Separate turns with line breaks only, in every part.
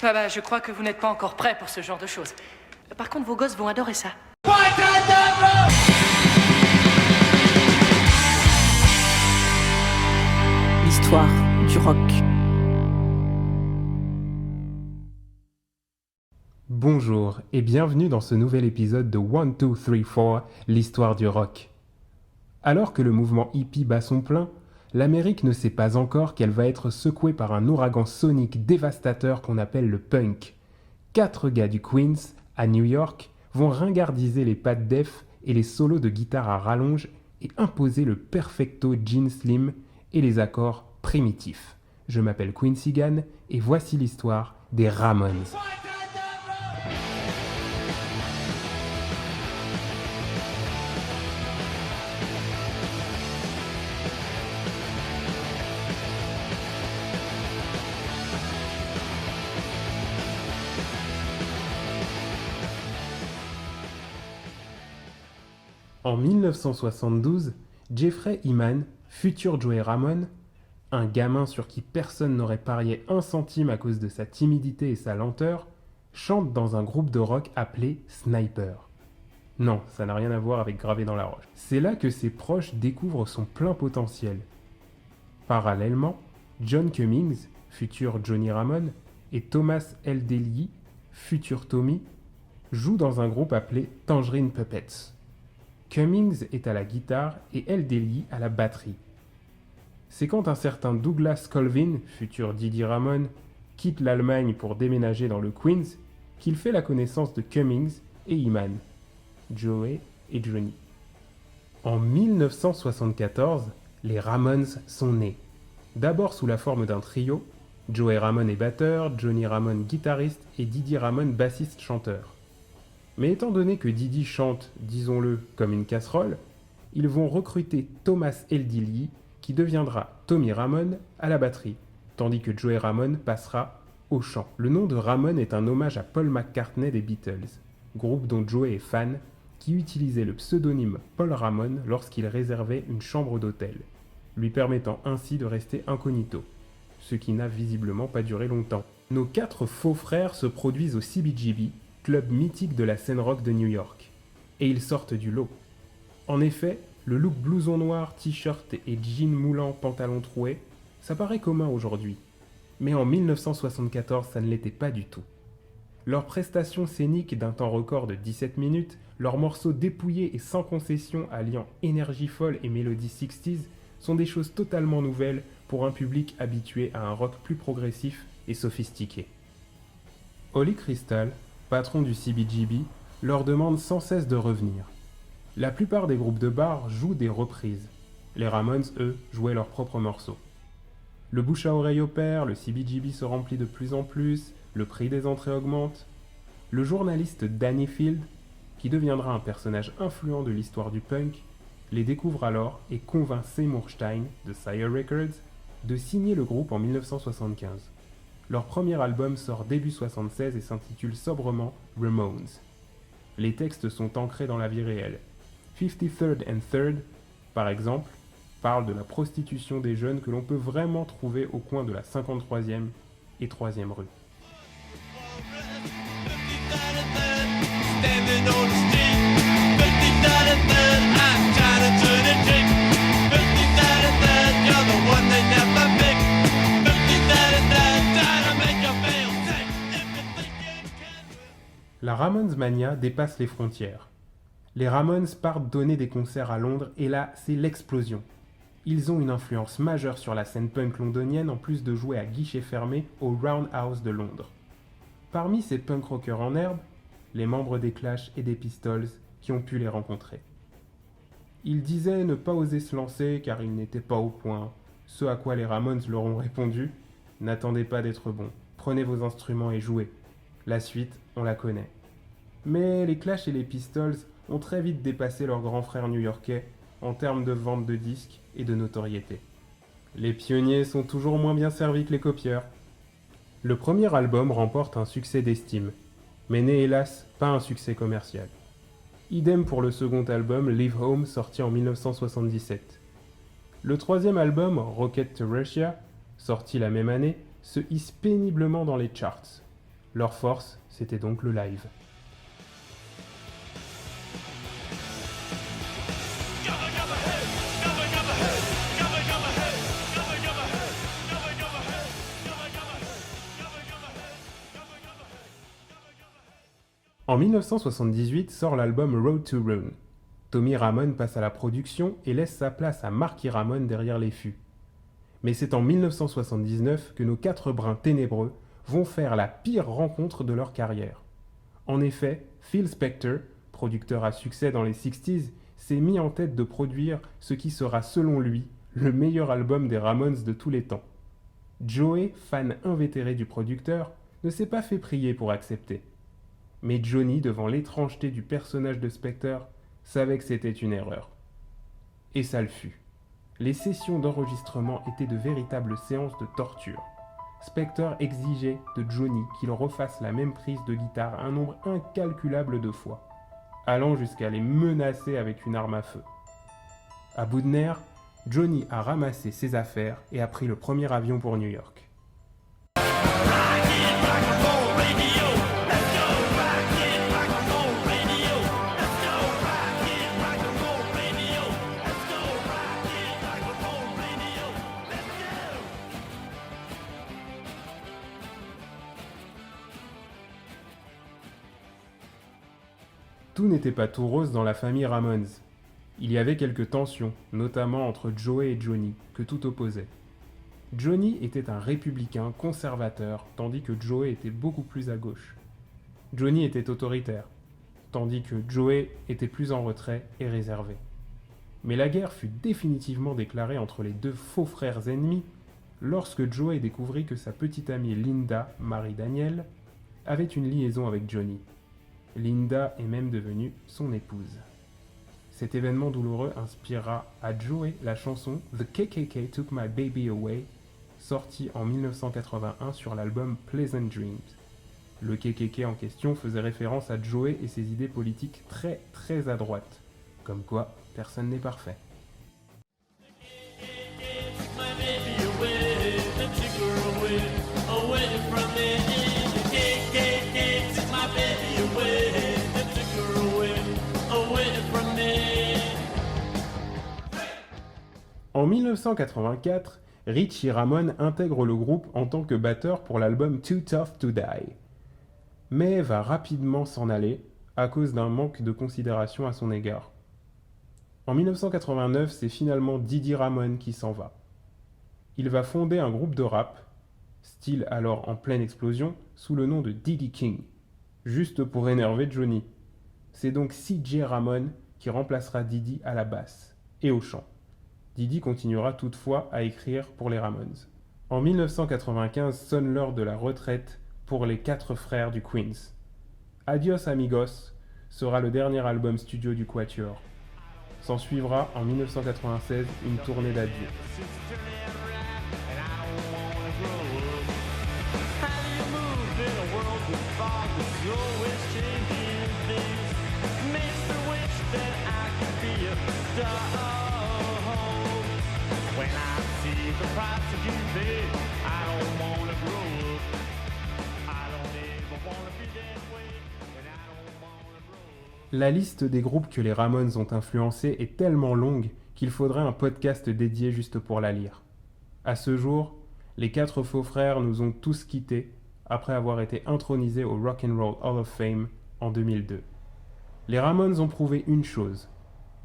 Ah bah, je crois que vous n'êtes pas encore prêt pour ce genre de choses. Par contre, vos gosses vont adorer ça.
L'histoire du rock.
Bonjour et bienvenue dans ce nouvel épisode de 1, 2, 3, 4, l'histoire du rock. Alors que le mouvement hippie bat son plein, l'Amérique ne sait pas encore qu'elle va être secouée par un ouragan sonique dévastateur qu'on appelle le punk. 4 gars du Queens, à New York, vont ringardiser les pads def et les solos de guitare à rallonge et imposer le perfecto jean slim et les accords primitifs. Je m'appelle Quincy Gann et voici l'histoire des Ramones. En 1972, Jeffrey Hyman, futur Joey Ramone, un gamin sur qui personne n'aurait parié un centime à cause de sa timidité et sa lenteur, chante dans un groupe de rock appelé Sniper. Non, ça n'a rien à voir avec Gravé dans la roche. C'est là que ses proches découvrent son plein potentiel. Parallèlement, John Cummings, futur Johnny Ramone, et Thomas Eldeley, futur Tommy, jouent dans un groupe appelé Tangerine Puppets. Cummings est à la guitare et Eldeley à la batterie. C'est quand un certain Douglas Colvin, futur Didi Ramone, quitte l'Allemagne pour déménager dans le Queens, qu'il fait la connaissance de Cummings et Hyman, Joey et Johnny. En 1974, les Ramones sont nés. D'abord sous la forme d'un trio, Joey Ramone est batteur, Johnny Ramone guitariste et Didi Ramone bassiste-chanteur. Mais étant donné que Didi chante, disons-le, comme une casserole, ils vont recruter Thomas Eldeley, qui deviendra Tommy Ramone à la batterie, tandis que Joey Ramone passera au chant. Le nom de Ramone est un hommage à Paul McCartney des Beatles, groupe dont Joey est fan, qui utilisait le pseudonyme Paul Ramone lorsqu'il réservait une chambre d'hôtel, lui permettant ainsi de rester incognito, ce qui n'a visiblement pas duré longtemps. Nos 4 faux frères se produisent au CBGB, club mythique de la scène rock de New York, et ils sortent du lot. En effet, le look blouson noir, t-shirt et jean moulant pantalon troué, ça paraît commun aujourd'hui. Mais en 1974, ça ne l'était pas du tout. Leurs prestations scéniques d'un temps record de 17 minutes, leurs morceaux dépouillés et sans concession alliant énergie folle et mélodie 60s sont des choses totalement nouvelles pour un public habitué à un rock plus progressif et sophistiqué. Holly Crystal, patron du CBGB, leur demande sans cesse de revenir. La plupart des groupes de bar jouent des reprises. Les Ramones, eux, jouaient leurs propres morceaux. Le bouche à oreille opère, le CBGB se remplit de plus en plus, le prix des entrées augmente. Le journaliste Danny Field, qui deviendra un personnage influent de l'histoire du punk, les découvre alors et convainc Seymour Stein, de Sire Records, de signer le groupe en 1975. Leur premier album sort début 1976 et s'intitule sobrement Ramones. Les textes sont ancrés dans la vie réelle. 53rd and 3rd, par exemple, parle de la prostitution des jeunes que l'on peut vraiment trouver au coin de la 53e et 3e rue. La Ramones Mania dépasse les frontières. Les Ramones partent donner des concerts à Londres et là, c'est l'explosion. Ils ont une influence majeure sur la scène punk londonienne en plus de jouer à guichet fermé au Roundhouse de Londres. Parmi ces punk rockers en herbe, les membres des Clash et des Pistols qui ont pu les rencontrer. Ils disaient ne pas oser se lancer car ils n'étaient pas au point, ce à quoi les Ramones leur ont répondu « N'attendez pas d'être bons, prenez vos instruments et jouez. La suite, on la connaît. » Mais les Clash et les Pistols ont très vite dépassé leurs grands frères new-yorkais en termes de vente de disques et de notoriété. Les pionniers sont toujours moins bien servis que les copieurs. Le premier album remporte un succès d'estime, mais n'est hélas pas un succès commercial. Idem pour le second album Leave Home sorti en 1977. Le troisième album, Rocket to Russia, sorti la même année, se hisse péniblement dans les charts. Leur force, c'était donc le live. En 1978 sort l'album Road to Ruin. Tommy Ramone passe à la production et laisse sa place à Marky Ramone derrière les fûts. Mais c'est en 1979 que nos 4 brins ténébreux vont faire la pire rencontre de leur carrière. En effet, Phil Spector, producteur à succès dans les 60s, s'est mis en tête de produire ce qui sera selon lui le meilleur album des Ramones de tous les temps. Joey, fan invétéré du producteur, ne s'est pas fait prier pour accepter. Mais Johnny, devant l'étrangeté du personnage de Spector, savait que c'était une erreur. Et ça le fut. Les sessions d'enregistrement étaient de véritables séances de torture. Spector exigeait de Johnny qu'il refasse la même prise de guitare un nombre incalculable de fois, allant jusqu'à les menacer avec une arme à feu. À bout de nerfs, Johnny a ramassé ses affaires et a pris le premier avion pour New York. Tout n'était pas tout rose dans la famille Ramones. Il y avait quelques tensions, notamment entre Joey et Johnny, que tout opposait. Johnny était un républicain conservateur, tandis que Joey était beaucoup plus à gauche. Johnny était autoritaire, tandis que Joey était plus en retrait et réservé. Mais la guerre fut définitivement déclarée entre les 2 faux frères ennemis lorsque Joey découvrit que sa petite amie Linda, Marie Daniel, avait une liaison avec Johnny. Linda est même devenue son épouse. Cet événement douloureux inspira à Joey la chanson The KKK Took My Baby Away, sortie en 1981 sur l'album Pleasant Dreams. Le KKK en question faisait référence à Joey et ses idées politiques très à droite. Comme quoi, personne n'est parfait. En 1984, Richie Ramone intègre le groupe en tant que batteur pour l'album Too Tough to Die, mais va rapidement s'en aller à cause d'un manque de considération à son égard. En 1989, c'est finalement Didi Ramone qui s'en va. Il va fonder un groupe de rap, style alors en pleine explosion, sous le nom de Diddy King, juste pour énerver Johnny. C'est donc CJ Ramone qui remplacera Didi à la basse et au chant. Didi continuera toutefois à écrire pour les Ramones. En 1995 sonne l'heure de la retraite pour les 4 frères du Queens. Adios Amigos sera le dernier album studio du Quatuor. S'en suivra en 1996 une tournée d'adieu. La liste des groupes que les Ramones ont influencés est tellement longue qu'il faudrait un podcast dédié juste pour la lire. À ce jour, les 4 faux frères nous ont tous quittés après avoir été intronisés au Rock and Roll Hall of Fame en 2002. Les Ramones ont prouvé une chose: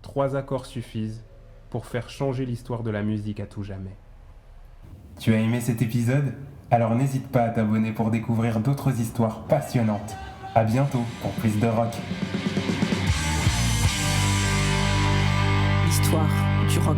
3 accords suffisent pour faire changer l'histoire de la musique à tout jamais. Tu as aimé cet épisode ? Alors n'hésite pas à t'abonner pour découvrir d'autres histoires passionnantes. À bientôt pour plus de rock.
L'histoire du rock.